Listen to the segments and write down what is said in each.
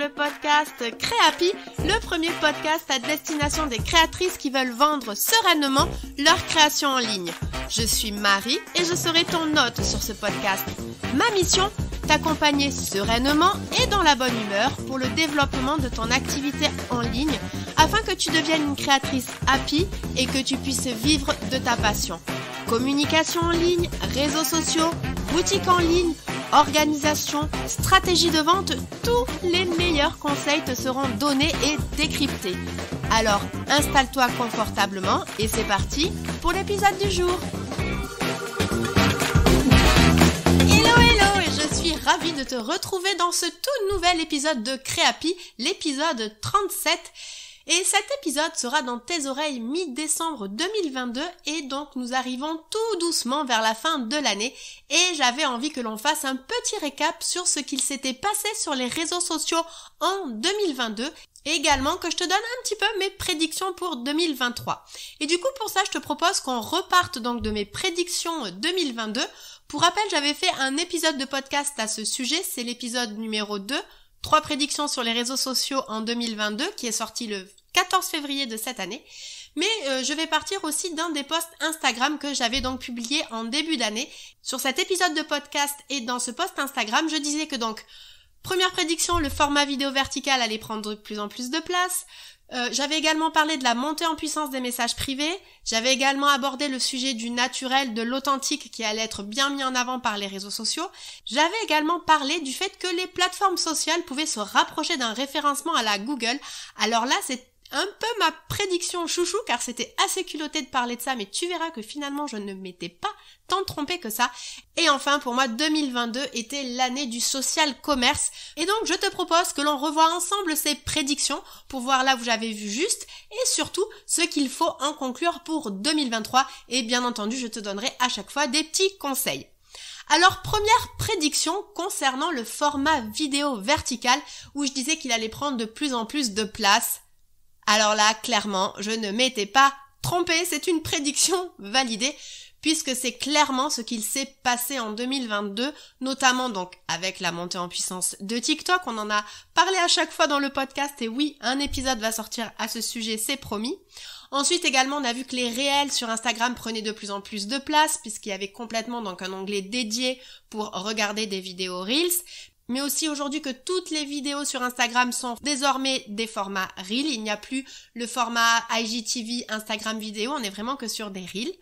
le podcast Créapi, le premier podcast à destination des créatrices qui veulent vendre sereinement leur création en ligne. Je suis Marie et je serai ton hôte sur ce podcast. Ma mission, t'accompagner sereinement et dans la bonne humeur pour le développement de ton activité en ligne afin que tu deviennes une créatrice happy et que tu puisses vivre de ta passion. Communication en ligne, réseaux sociaux, boutique en ligne, organisation, stratégie de vente, tous les meilleurs conseils te seront donnés et décryptés. Alors, installe-toi confortablement et c'est parti pour l'épisode du jour. Hello, et je suis ravie de te retrouver dans ce tout nouvel épisode de Créapi, l'épisode 37. Et cet épisode sera dans tes oreilles mi-décembre 2022 et donc nous arrivons tout doucement vers la fin de l'année et j'avais envie que l'on fasse un petit récap sur ce qu'il s'était passé sur les réseaux sociaux en 2022 et également que je te donne un petit peu mes prédictions pour 2023. Et du coup pour ça je te propose qu'on reparte donc de mes prédictions 2022. Pour rappel, j'avais fait un épisode de podcast à ce sujet, c'est l'épisode numéro 2. 3 prédictions sur les réseaux sociaux en 2022 qui est sorti le 14 février de cette année. Mais je vais partir aussi d'un des posts Instagram que j'avais donc publié en début d'année. Sur cet épisode de podcast et dans ce post Instagram, je disais que donc, première prédiction, le format vidéo vertical allait prendre de plus en plus de place. J'avais également parlé de la montée en puissance des messages privés. J'avais également abordé le sujet du naturel, de l'authentique qui allait être bien mis en avant par les réseaux sociaux. J'avais également parlé du fait que les plateformes sociales pouvaient se rapprocher d'un référencement à la Google. Alors là, c'est un peu ma prédiction chouchou car c'était assez culotté de parler de ça, mais tu verras que finalement je ne m'étais pas tant trompée que ça. Et enfin pour moi 2022 était l'année du social commerce et donc je te propose que l'on revoie ensemble ces prédictions pour voir là où j'avais vu juste et surtout ce qu'il faut en conclure pour 2023 et bien entendu je te donnerai à chaque fois des petits conseils. Alors, première prédiction concernant le format vidéo vertical où je disais qu'il allait prendre de plus en plus de place. Alors là, clairement, je ne m'étais pas trompée, c'est une prédiction validée, puisque c'est clairement ce qu'il s'est passé en 2022, notamment donc avec la montée en puissance de TikTok, on en a parlé à chaque fois dans le podcast, et oui, un épisode va sortir à ce sujet, c'est promis. Ensuite également, on a vu que les réels sur Instagram prenaient de plus en plus de place, puisqu'il y avait complètement donc un onglet dédié pour regarder des vidéos Reels, mais aussi aujourd'hui que toutes les vidéos sur Instagram sont désormais des formats Reels. Il n'y a plus le format IGTV, Instagram vidéo, on est vraiment que sur des Reels.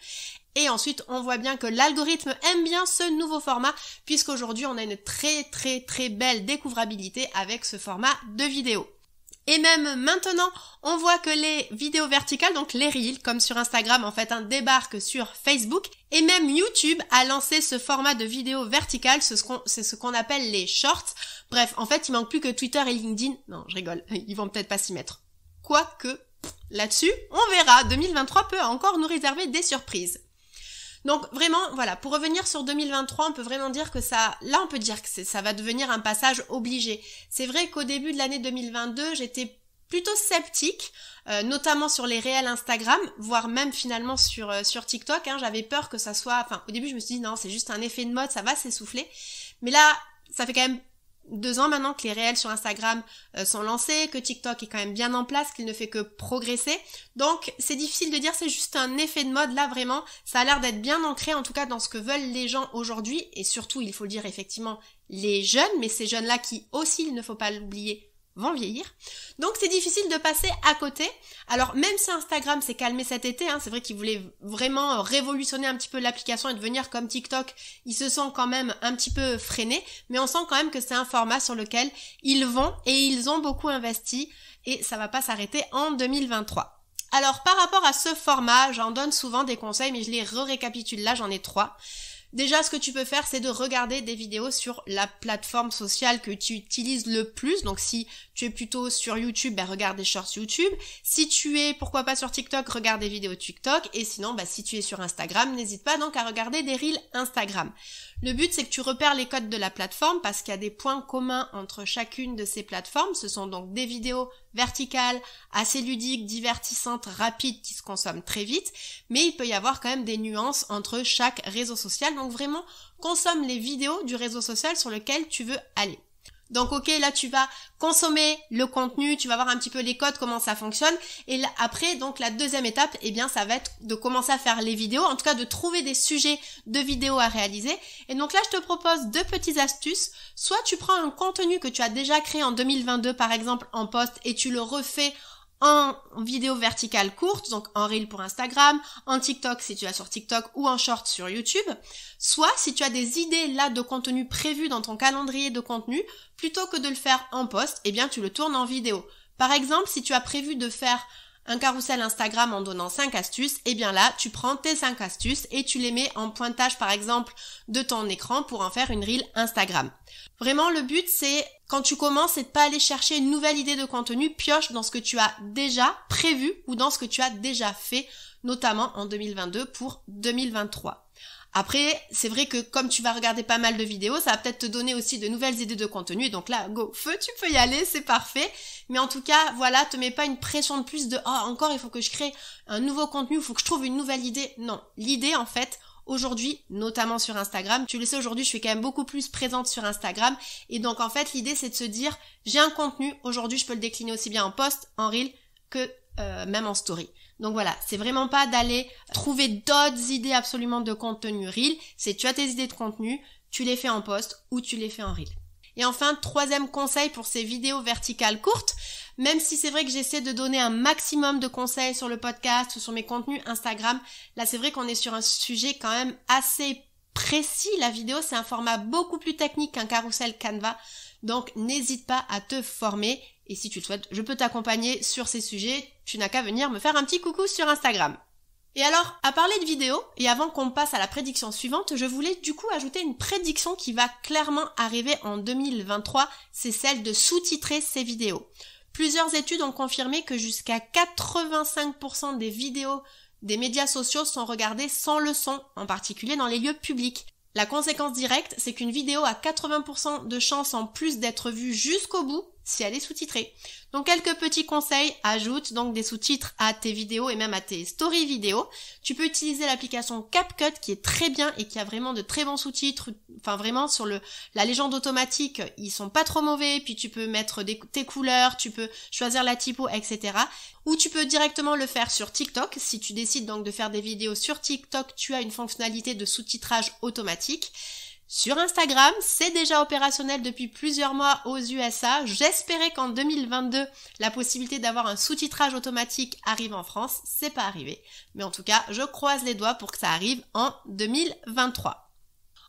Et ensuite, on voit bien que l'algorithme aime bien ce nouveau format, puisqu'aujourd'hui, on a une très belle découvrabilité avec ce format de vidéo. Et même maintenant, on voit que les vidéos verticales, donc les Reels, comme sur Instagram, en fait, débarquent sur Facebook. Et même YouTube a lancé ce format de vidéo verticale, c'est ce qu'on appelle les shorts. Bref, en fait, il manque plus que Twitter et LinkedIn. Non, je rigole, ils vont peut-être pas s'y mettre. Quoique, là-dessus, on verra. 2023 peut encore nous réserver des surprises. Donc vraiment, voilà, pour revenir sur 2023, on peut vraiment dire que ça peut dire que ça va devenir un passage obligé. C'est vrai qu'au début de l'année 2022, j'étais plutôt sceptique, notamment sur les réels Instagram, voire même finalement sur TikTok, j'avais peur que ça soit, au début je me suis dit non, c'est juste un effet de mode, ça va s'essouffler. Mais là, ça fait quand même 2 ans maintenant que les réels sur Instagram sont lancés, que TikTok est quand même bien en place, qu'il ne fait que progresser. Donc c'est difficile de dire c'est juste un effet de mode. Là vraiment, ça a l'air d'être bien ancré en tout cas dans ce que veulent les gens aujourd'hui. Et surtout, il faut le dire effectivement, les jeunes, mais ces jeunes-là qui aussi, il ne faut pas l'oublier, vont vieillir. Donc c'est difficile de passer à côté. Alors même si Instagram s'est calmé cet été, c'est vrai qu'ils voulaient vraiment révolutionner un petit peu l'application et devenir comme TikTok, ils se sont quand même un petit peu freinés, mais on sent quand même que c'est un format sur lequel ils vont et ils ont beaucoup investi et ça va pas s'arrêter en 2023. Alors par rapport à ce format, j'en donne souvent des conseils mais je les récapitule là, j'en ai 3. Déjà, ce que tu peux faire, c'est de regarder des vidéos sur la plateforme sociale que tu utilises le plus. Donc, si tu es plutôt sur YouTube, regarde des shorts YouTube. Si tu es, pourquoi pas sur TikTok, regarde des vidéos TikTok. Et sinon, si tu es sur Instagram, n'hésite pas donc à regarder des Reels Instagram. Le but, c'est que tu repères les codes de la plateforme parce qu'il y a des points communs entre chacune de ces plateformes. Ce sont donc des vidéos verticales, assez ludiques, divertissantes, rapides, qui se consomment très vite. Mais il peut y avoir quand même des nuances entre chaque réseau social. Donc vraiment, consomme les vidéos du réseau social sur lequel tu veux aller. Donc ok, là tu vas consommer le contenu, tu vas voir un petit peu les codes, comment ça fonctionne. Et là, après, donc la deuxième étape, eh bien ça va être de commencer à faire les vidéos, en tout cas de trouver des sujets de vidéos à réaliser. Et donc là je te propose 2 petites astuces. Soit tu prends un contenu que tu as déjà créé en 2022 par exemple en post et tu le refais en vidéo verticale courte, donc en reel pour Instagram, en TikTok si tu es sur TikTok ou en short sur YouTube. Soit si tu as des idées là de contenu prévu dans ton calendrier de contenu, plutôt que de le faire en post, eh bien tu le tournes en vidéo. Par exemple, si tu as prévu de faire un carrousel Instagram en donnant 5 astuces, eh bien là, tu prends tes 5 astuces et tu les mets en pointage par exemple de ton écran pour en faire une reel Instagram. Vraiment, le but c'est, quand tu commences, c'est de pas aller chercher une nouvelle idée de contenu, pioche dans ce que tu as déjà prévu ou dans ce que tu as déjà fait, notamment en 2022 pour 2023. Après, c'est vrai que comme tu vas regarder pas mal de vidéos, ça va peut-être te donner aussi de nouvelles idées de contenu. Donc là, go, feu, tu peux y aller, c'est parfait. Mais en tout cas, voilà, te mets pas une pression de plus de « Oh, encore, il faut que je crée un nouveau contenu, il faut que je trouve une nouvelle idée. » Non, l'idée, en fait, aujourd'hui, notamment sur Instagram, tu le sais, aujourd'hui, je suis quand même beaucoup plus présente sur Instagram. Et donc, en fait, l'idée, c'est de se dire « J'ai un contenu, aujourd'hui, je peux le décliner aussi bien en post, en reel, que même en story. » Donc voilà, c'est vraiment pas d'aller trouver d'autres idées absolument de contenu reel, c'est tu as tes idées de contenu, tu les fais en post ou tu les fais en reel. Et enfin, 3e conseil pour ces vidéos verticales courtes, même si c'est vrai que j'essaie de donner un maximum de conseils sur le podcast ou sur mes contenus Instagram, là c'est vrai qu'on est sur un sujet quand même assez précis. La vidéo, c'est un format beaucoup plus technique qu'un carrousel Canva, donc n'hésite pas à te former. Et si tu le souhaites, je peux t'accompagner sur ces sujets. Tu n'as qu'à venir me faire un petit coucou sur Instagram. Et alors, à parler de vidéo, et avant qu'on passe à la prédiction suivante, je voulais du coup ajouter une prédiction qui va clairement arriver en 2023, c'est celle de sous-titrer ces vidéos. Plusieurs études ont confirmé que jusqu'à 85% des vidéos des médias sociaux sont regardées sans le son, en particulier dans les lieux publics. La conséquence directe, c'est qu'une vidéo a 80% de chances en plus d'être vue jusqu'au bout si elle est sous-titrée. Donc quelques petits conseils, ajoute donc des sous-titres à tes vidéos et même à tes stories vidéo. Tu peux utiliser l'application CapCut qui est très bien et qui a vraiment de très bons sous-titres. Enfin vraiment sur la légende automatique, ils sont pas trop mauvais, puis tu peux mettre tes couleurs, tu peux choisir la typo, etc. Ou tu peux directement le faire sur TikTok. Si tu décides donc de faire des vidéos sur TikTok, tu as une fonctionnalité de sous-titrage automatique. Sur Instagram, c'est déjà opérationnel depuis plusieurs mois aux USA. J'espérais qu'en 2022, la possibilité d'avoir un sous-titrage automatique arrive en France. C'est pas arrivé. Mais en tout cas, je croise les doigts pour que ça arrive en 2023.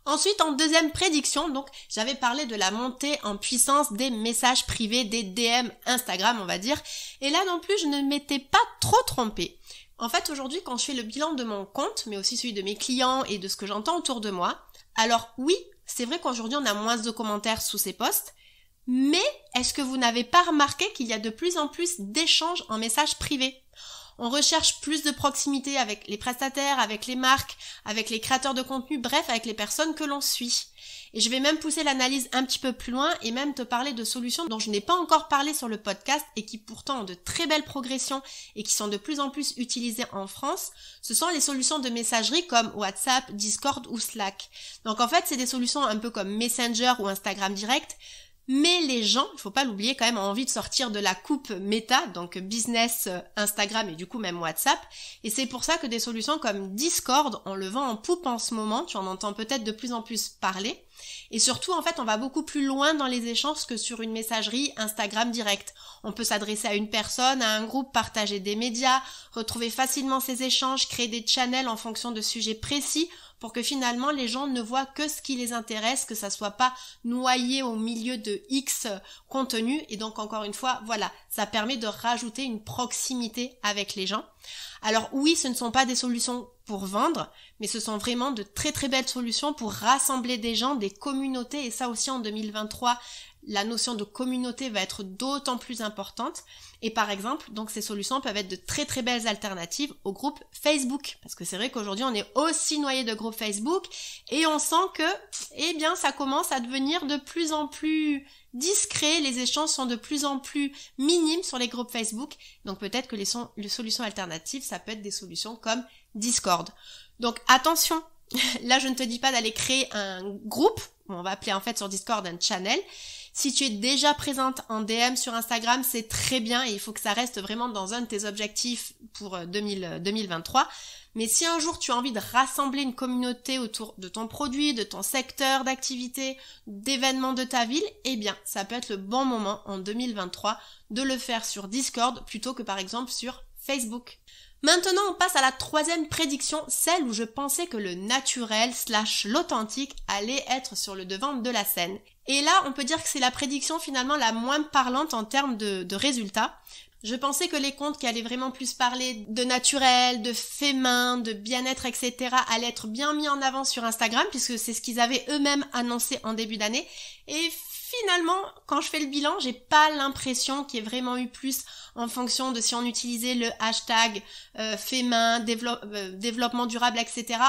Ensuite, en deuxième prédiction, donc, j'avais parlé de la montée en puissance des messages privés, des DM Instagram, on va dire. Et là non plus, je ne m'étais pas trop trompée. En fait, aujourd'hui, quand je fais le bilan de mon compte, mais aussi celui de mes clients et de ce que j'entends autour de moi, alors oui, c'est vrai qu'aujourd'hui on a moins de commentaires sous ces posts, mais est-ce que vous n'avez pas remarqué qu'il y a de plus en plus d'échanges en messages privés ? On recherche plus de proximité avec les prestataires, avec les marques, avec les créateurs de contenu, bref, avec les personnes que l'on suit. Et je vais même pousser l'analyse un petit peu plus loin et même te parler de solutions dont je n'ai pas encore parlé sur le podcast et qui pourtant ont de très belles progressions et qui sont de plus en plus utilisées en France. Ce sont les solutions de messagerie comme WhatsApp, Discord ou Slack. Donc en fait, c'est des solutions un peu comme Messenger ou Instagram Direct. Mais les gens, il faut pas l'oublier quand même, ont envie de sortir de la coupe méta, donc business, Instagram et du coup même WhatsApp. Et c'est pour ça que des solutions comme Discord, on le vend en poupe en ce moment, tu en entends peut-être de plus en plus parler. Et surtout, en fait, on va beaucoup plus loin dans les échanges que sur une messagerie Instagram direct. On peut s'adresser à une personne, à un groupe, partager des médias, retrouver facilement ces échanges, créer des channels en fonction de sujets précis pour que finalement les gens ne voient que ce qui les intéresse, que ça soit pas noyé au milieu de X contenu. Et donc encore une fois, voilà, ça permet de rajouter une proximité avec les gens. Alors oui, ce ne sont pas des solutions pour vendre, mais ce sont vraiment de très très belles solutions pour rassembler des gens, des communautés, et ça aussi en 2023, la notion de communauté va être d'autant plus importante. Et par exemple, donc ces solutions peuvent être de très très belles alternatives au groupe Facebook, parce que c'est vrai qu'aujourd'hui on est aussi noyé de groupes Facebook et on sent que, eh bien, ça commence à devenir de plus en plus discret, les échanges sont de plus en plus minimes sur les groupes Facebook. Donc peut-être que les solutions alternatives, ça peut être des solutions comme Discord. Donc attention, là je ne te dis pas d'aller créer un groupe, on va appeler en fait sur Discord un channel. Si tu es déjà présente en DM sur Instagram, c'est très bien et il faut que ça reste vraiment dans un de tes objectifs pour 2023. Mais si un jour tu as envie de rassembler une communauté autour de ton produit, de ton secteur d'activité, d'événements de ta ville, eh bien, ça peut être le bon moment en 2023 de le faire sur Discord plutôt que par exemple sur Facebook. Maintenant, on passe à la troisième prédiction, celle où je pensais que le naturel / l'authentique allait être sur le devant de la scène. Et là, on peut dire que c'est la prédiction finalement la moins parlante en termes de résultats. Je pensais que les comptes qui allaient vraiment plus parler de naturel, de fait main, de bien-être, etc. allaient être bien mis en avant sur Instagram puisque c'est ce qu'ils avaient eux-mêmes annoncé en début d'année. Et finalement, quand je fais le bilan, j'ai pas l'impression qu'il y ait vraiment eu plus en fonction de si on utilisait le hashtag fait main, développement durable, etc.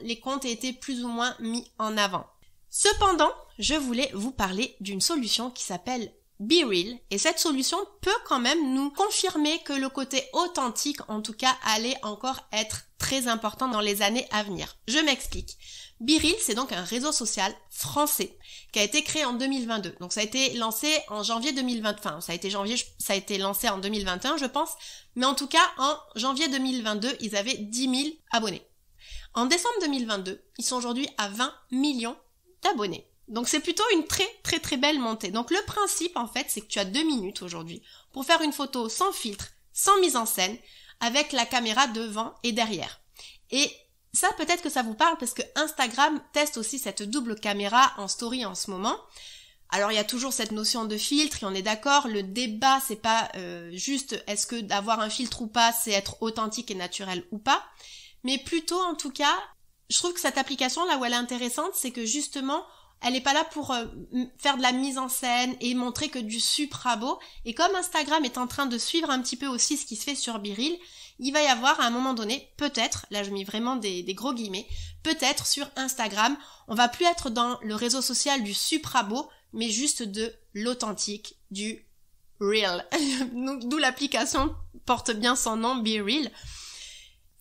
Les comptes étaient plus ou moins mis en avant. Cependant, je voulais vous parler d'une solution qui s'appelle BeReal, et cette solution peut quand même nous confirmer que le côté authentique, en tout cas, allait encore être très important dans les années à venir. Je m'explique. BeReal, c'est donc un réseau social français qui a été créé en 2022. Donc ça a été lancé en janvier 2020. Enfin, ça a été lancé en 2021, je pense. Mais en tout cas, en janvier 2022, ils avaient 10 000 abonnés. En décembre 2022, ils sont aujourd'hui à 20 millions d'abonnés. Donc c'est plutôt une très belle montée. Donc le principe en fait c'est que tu as 2 minutes aujourd'hui pour faire une photo sans filtre, sans mise en scène, avec la caméra devant et derrière. Et ça peut-être que ça vous parle parce que Instagram teste aussi cette double caméra en story en ce moment. Alors il y a toujours cette notion de filtre et on est d'accord, le débat c'est pas juste est-ce que d'avoir un filtre ou pas c'est être authentique et naturel ou pas, mais plutôt en tout cas, je trouve que cette application là où elle est intéressante c'est que justement elle est pas là pour faire de la mise en scène et montrer que du supra beau. Et comme Instagram est en train de suivre un petit peu aussi ce qui se fait sur BeReal, il va y avoir à un moment donné, peut-être, là je mets vraiment des gros guillemets, peut-être sur Instagram, on va plus être dans le réseau social du supra beau, mais juste de l'authentique, du real. D'où l'application porte bien son nom, BeReal.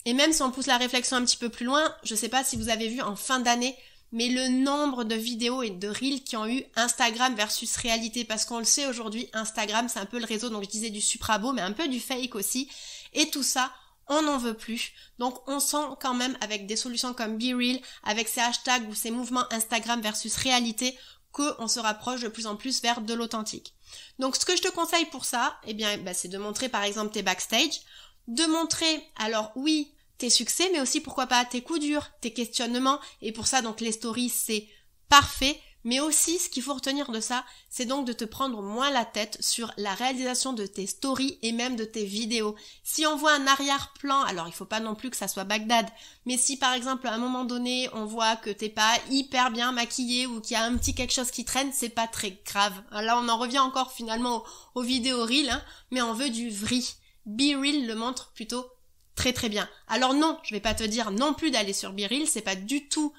Et même si on pousse la réflexion un petit peu plus loin, je sais pas si vous avez vu en fin d'année, mais le nombre de vidéos et de reels qui ont eu Instagram versus réalité, parce qu'on le sait aujourd'hui, Instagram c'est un peu le réseau, donc je disais du supra-beau, mais un peu du fake aussi, et tout ça, on n'en veut plus. Donc on sent quand même avec des solutions comme BeReal, avec ces hashtags ou ces mouvements Instagram versus réalité, qu'on se rapproche de plus en plus vers de l'authentique. Donc ce que je te conseille pour ça, eh bien, c'est de montrer par exemple tes backstage, de montrer, alors oui, tes succès, mais aussi pourquoi pas tes coups durs, tes questionnements, et pour ça donc les stories c'est parfait, mais aussi ce qu'il faut retenir de ça, c'est donc de te prendre moins la tête sur la réalisation de tes stories et même de tes vidéos. Si on voit un arrière-plan, alors il faut pas non plus que ça soit Bagdad, mais si par exemple à un moment donné on voit que t'es pas hyper bien maquillé ou qu'il y a un petit quelque chose qui traîne, c'est pas très grave. Là on en revient encore finalement aux vidéos reel, hein, mais on veut du vrai. BeReal le montre plutôt très bien. Alors non, je vais pas te dire non plus d'aller sur BeReal, c'est pas du tout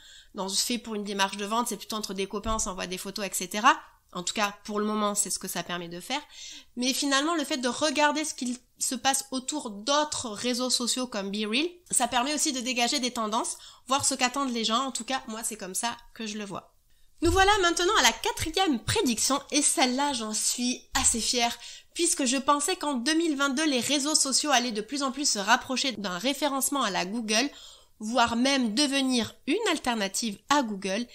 fait pour une démarche de vente, c'est plutôt entre des copains, on s'envoie des photos, etc. En tout cas, pour le moment, c'est ce que ça permet de faire. Mais finalement, le fait de regarder ce qu'il se passe autour d'autres réseaux sociaux comme BeReal, ça permet aussi de dégager des tendances, voir ce qu'attendent les gens. En tout cas, moi, c'est comme ça que je le vois. Nous voilà maintenant à la 4e prédiction, et celle-là, j'en suis assez fière, puisque je pensais qu'en 2022, les réseaux sociaux allaient de plus en plus se rapprocher d'un référencement à la Google, voire même devenir une alternative à Google,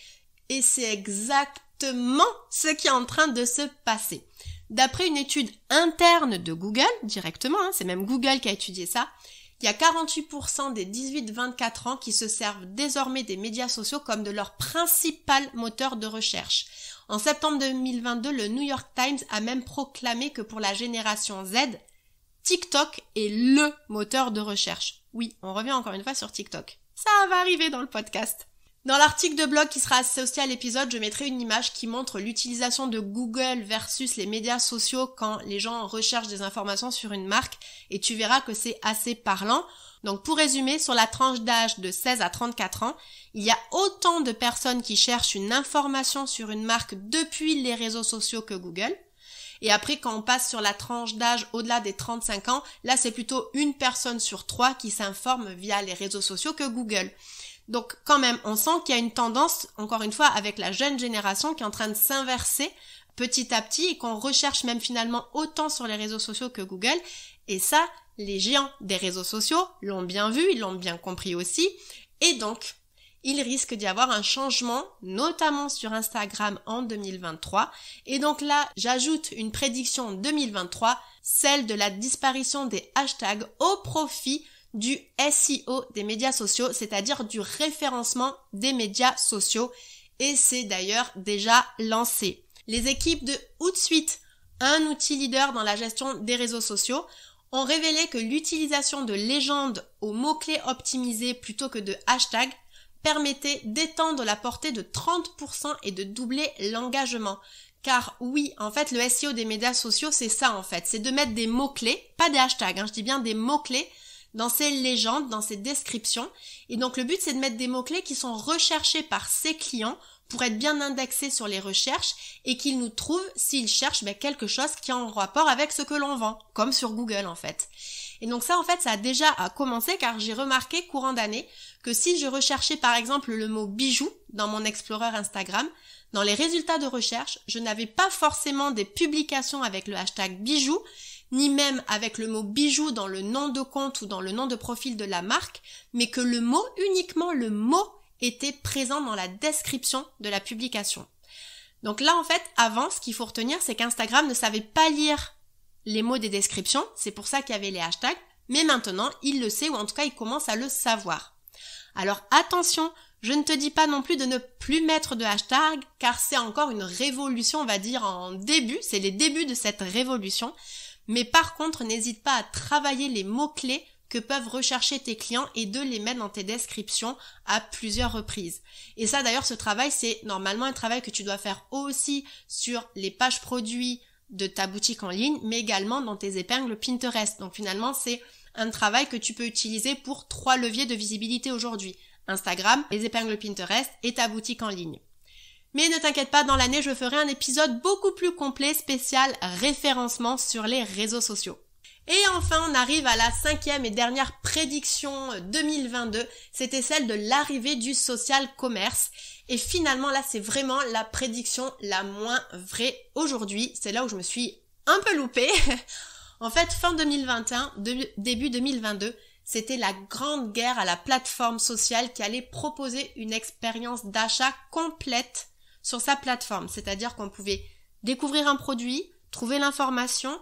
et c'est exactement ce qui est en train de se passer. D'après une étude interne de Google, directement, c'est même Google qui a étudié ça, il y a 48% des 18-24 ans qui se servent désormais des médias sociaux comme de leur principal moteur de recherche. En septembre 2022, le New York Times a même proclamé que pour la génération Z, TikTok est LE moteur de recherche. Oui, on revient encore une fois sur TikTok. Ça va arriver dans le podcast. Dans l'article de blog qui sera associé à l'épisode, je mettrai une image qui montre l'utilisation de Google versus les médias sociaux quand les gens recherchent des informations sur une marque, et tu verras que c'est assez parlant. Donc pour résumer, sur la tranche d'âge de 16 à 34 ans, il y a autant de personnes qui cherchent une information sur une marque depuis les réseaux sociaux que Google. Et après, quand on passe sur la tranche d'âge au-delà des 35 ans, là c'est plutôt 1 personne sur 3 qui s'informe via les réseaux sociaux que Google. Donc quand même, on sent qu'il y a une tendance, encore une fois, avec la jeune génération qui est en train de s'inverser petit à petit et qu'on recherche même finalement autant sur les réseaux sociaux que Google. Et ça, les géants des réseaux sociaux l'ont bien vu, ils l'ont bien compris aussi. Et donc, il risque d'y avoir un changement, notamment sur Instagram en 2023. Et donc là, j'ajoute une prédiction 2023, celle de la disparition des hashtags au profit du SEO des médias sociaux, c'est-à-dire du référencement des médias sociaux. Et c'est d'ailleurs déjà lancé. Les équipes de Hootsuite, un outil leader dans la gestion des réseaux sociaux, ont révélé que l'utilisation de légendes aux mots-clés optimisés plutôt que de hashtags permettait d'étendre la portée de 30% et de doubler l'engagement. Car oui, en fait, le SEO des médias sociaux, c'est ça en fait, c'est de mettre des mots-clés, pas des hashtags, je dis bien des mots-clés, dans ces légendes, dans ces descriptions. Et donc le but, c'est de mettre des mots-clés qui sont recherchés par ses clients pour être bien indexés sur les recherches et qu'ils nous trouvent s'ils cherchent quelque chose qui est en rapport avec ce que l'on vend, comme sur Google en fait. Et donc ça en fait, ça a déjà commencé car j'ai remarqué courant d'année que si je recherchais par exemple le mot bijou dans mon Explorer Instagram, dans les résultats de recherche, je n'avais pas forcément des publications avec le hashtag bijou, ni même avec le mot bijou dans le nom de compte ou dans le nom de profil de la marque, mais que le mot, uniquement le mot, était présent dans la description de la publication. Donc là, en fait, avant, ce qu'il faut retenir, c'est qu'Instagram ne savait pas lire les mots des descriptions, c'est pour ça qu'il y avait les hashtags, mais maintenant, il le sait, ou en tout cas, il commence à le savoir. Alors attention, je ne te dis pas non plus de ne plus mettre de hashtag, car c'est encore une révolution, on va dire, en début, c'est les débuts de cette révolution. Mais par contre, n'hésite pas à travailler les mots-clés que peuvent rechercher tes clients et de les mettre dans tes descriptions à plusieurs reprises. Et ça d'ailleurs, ce travail, c'est normalement un travail que tu dois faire aussi sur les pages produits de ta boutique en ligne, mais également dans tes épingles Pinterest. Donc finalement, c'est un travail que tu peux utiliser pour 3 leviers de visibilité aujourd'hui. Instagram, les épingles Pinterest et ta boutique en ligne. Mais ne t'inquiète pas, dans l'année, je ferai un épisode beaucoup plus complet, spécial référencement sur les réseaux sociaux. Et enfin, on arrive à la 5e et dernière prédiction 2022. C'était celle de l'arrivée du social commerce. Et finalement, là, c'est vraiment la prédiction la moins vraie aujourd'hui. C'est là où je me suis un peu loupée. En fait, fin 2021, début 2022, c'était la grande guerre à la plateforme sociale qui allait proposer une expérience d'achat complète sur sa plateforme. C'est-à-dire qu'on pouvait découvrir un produit, trouver l'information,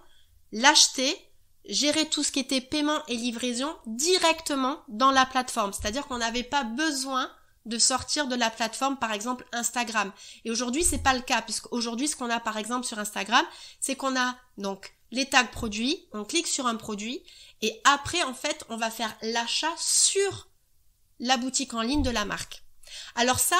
l'acheter, gérer tout ce qui était paiement et livraison directement dans la plateforme. C'est-à-dire qu'on n'avait pas besoin de sortir de la plateforme, par exemple Instagram. Et aujourd'hui, c'est pas le cas, puisqu'aujourd'hui, ce qu'on a par exemple sur Instagram, c'est qu'on a donc les tags produits, on clique sur un produit, et après, en fait, on va faire l'achat sur la boutique en ligne de la marque. Alors ça,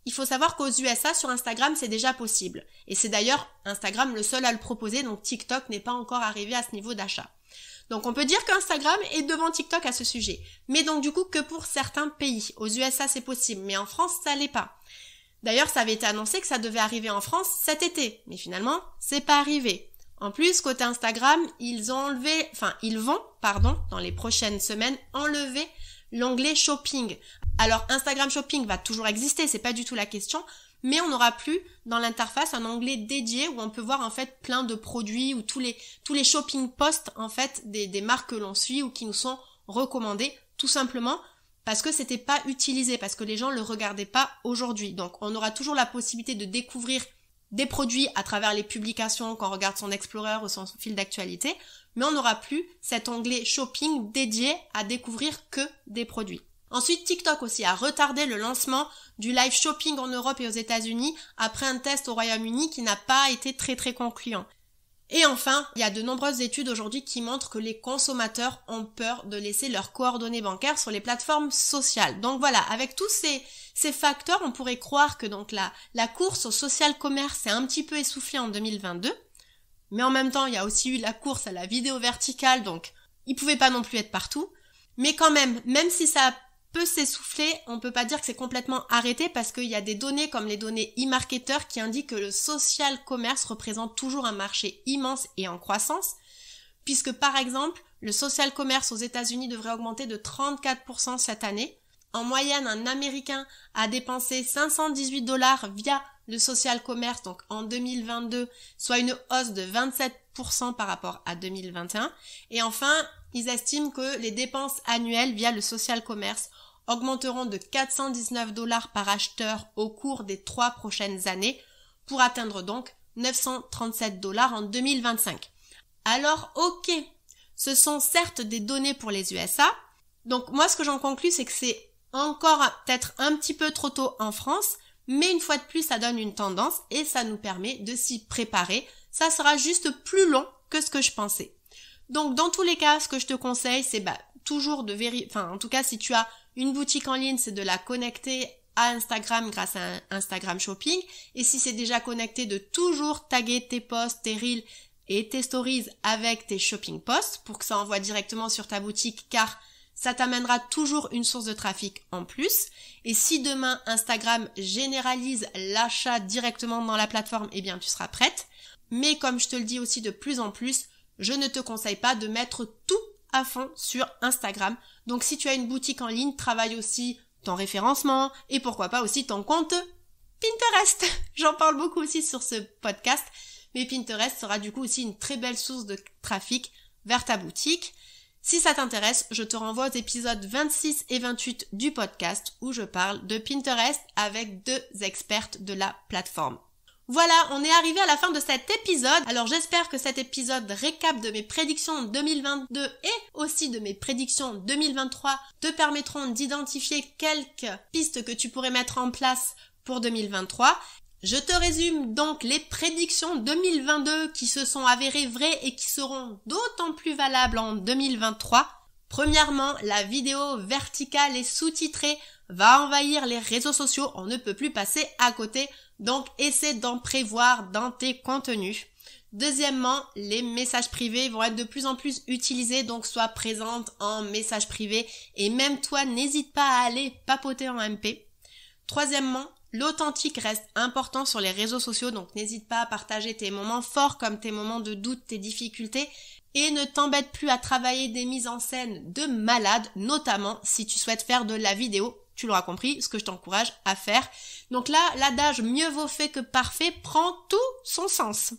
il faut savoir qu'aux USA, sur Instagram, c'est déjà possible. Et c'est d'ailleurs Instagram le seul à le proposer, donc TikTok n'est pas encore arrivé à ce niveau d'achat. Donc on peut dire qu'Instagram est devant TikTok à ce sujet. Mais donc du coup que pour certains pays. Aux USA c'est possible, mais en France ça l'est pas. D'ailleurs ça avait été annoncé que ça devait arriver en France cet été. Mais finalement c'est pas arrivé. En plus côté Instagram ils vont, dans les prochaines semaines enlever l'onglet shopping. Alors Instagram Shopping va toujours exister, c'est pas du tout la question. Mais on n'aura plus dans l'interface un onglet dédié où on peut voir en fait plein de produits ou tous les shopping posts en fait des marques que l'on suit ou qui nous sont recommandées tout simplement parce que c'était pas utilisé, parce que les gens le regardaient pas aujourd'hui. Donc on aura toujours la possibilité de découvrir des produits à travers les publications quand on regarde son Explorer ou son fil d'actualité, mais on n'aura plus cet onglet shopping dédié à découvrir que des produits. Ensuite, TikTok aussi a retardé le lancement du live shopping en Europe et aux États-Unis après un test au Royaume-Uni qui n'a pas été très concluant. Et enfin, il y a de nombreuses études aujourd'hui qui montrent que les consommateurs ont peur de laisser leurs coordonnées bancaires sur les plateformes sociales. Donc voilà, avec tous ces facteurs, on pourrait croire que donc la course au social commerce s'est un petit peu essoufflée en 2022. Mais en même temps, il y a aussi eu la course à la vidéo verticale, donc il pouvait pas non plus être partout. Mais quand même si ça peut s'essouffler, on peut pas dire que c'est complètement arrêté parce qu'il y a des données comme les données e-marketer qui indiquent que le social commerce représente toujours un marché immense et en croissance, puisque par exemple, le social commerce aux États-Unis devrait augmenter de 34% cette année, En moyenne, un Américain a dépensé $518 via le social commerce, donc en 2022, soit une hausse de 27% par rapport à 2021. Et enfin, ils estiment que les dépenses annuelles via le social commerce augmenteront de $419 par acheteur au cours des 3 prochaines années pour atteindre donc $937 en 2025. Alors ok, ce sont certes des données pour les USA, donc moi ce que j'en conclus c'est que c'est encore peut-être un petit peu trop tôt en France, mais une fois de plus ça donne une tendance et ça nous permet de s'y préparer. Ça sera juste plus long que ce que je pensais. Donc dans tous les cas, ce que je te conseille c'est toujours de en tout cas si tu as une boutique en ligne, c'est de la connecter à Instagram grâce à un Instagram Shopping, et si c'est déjà connecté, de toujours taguer tes posts, tes reels et tes stories avec tes shopping posts pour que ça envoie directement sur ta boutique, car ça t'amènera toujours une source de trafic en plus. Et si demain Instagram généralise l'achat directement dans la plateforme, eh bien tu seras prête. Mais comme je te le dis aussi de plus en plus, je ne te conseille pas de mettre tout à fond sur Instagram. Donc si tu as une boutique en ligne, travaille aussi ton référencement et pourquoi pas aussi ton compte Pinterest. J'en parle beaucoup aussi sur ce podcast, mais Pinterest sera du coup aussi une très belle source de trafic vers ta boutique. Si ça t'intéresse, je te renvoie aux épisodes 26 et 28 du podcast où je parle de Pinterest avec 2 expertes de la plateforme. Voilà, on est arrivé à la fin de cet épisode. Alors j'espère que cet épisode récap de mes prédictions 2022 et aussi de mes prédictions 2023 te permettront d'identifier quelques pistes que tu pourrais mettre en place pour 2023. Je te résume donc les prédictions 2022 qui se sont avérées vraies et qui seront d'autant plus valables en 2023. Premièrement, la vidéo verticale et sous-titrée va envahir les réseaux sociaux, on ne peut plus passer à côté, donc essaie d'en prévoir dans tes contenus. Deuxièmement, les messages privés vont être de plus en plus utilisés, donc sois présente en message privé et même toi n'hésite pas à aller papoter en MP. Troisièmement, l'authentique reste important sur les réseaux sociaux, donc n'hésite pas à partager tes moments forts comme tes moments de doute, tes difficultés, et ne t'embête plus à travailler des mises en scène de malade, notamment si tu souhaites faire de la vidéo, tu l'auras compris, ce que je t'encourage à faire. Donc là, l'adage mieux vaut fait que parfait prend tout son sens.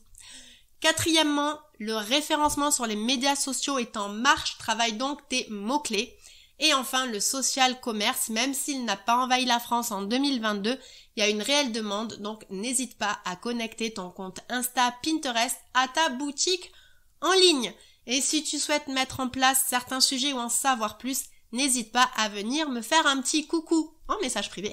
Quatrièmement, le référencement sur les médias sociaux est en marche, travaille donc tes mots-clés. Et enfin, le social commerce, même s'il n'a pas envahi la France en 2022, il y a une réelle demande, donc n'hésite pas à connecter ton compte Insta Pinterest à ta boutique en ligne. Et si tu souhaites mettre en place certains sujets ou en savoir plus, n'hésite pas à venir me faire un petit coucou en message privé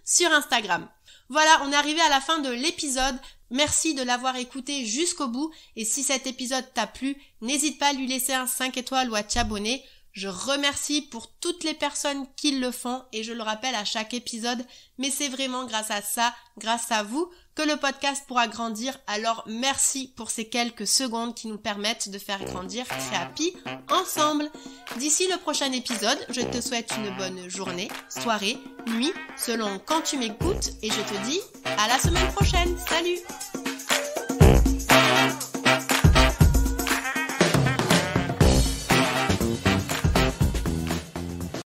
sur Instagram. Voilà, on est arrivé à la fin de l'épisode. Merci de l'avoir écouté jusqu'au bout. Et si cet épisode t'a plu, n'hésite pas à lui laisser un 5 étoiles ou à t'abonner. Je remercie pour toutes les personnes qui le font et je le rappelle à chaque épisode, mais c'est vraiment grâce à ça, grâce à vous, que le podcast pourra grandir. Alors merci pour ces quelques secondes qui nous permettent de faire grandir Créapi ensemble. D'ici le prochain épisode, je te souhaite une bonne journée, soirée, nuit, selon quand tu m'écoutes et je te dis à la semaine prochaine. Salut!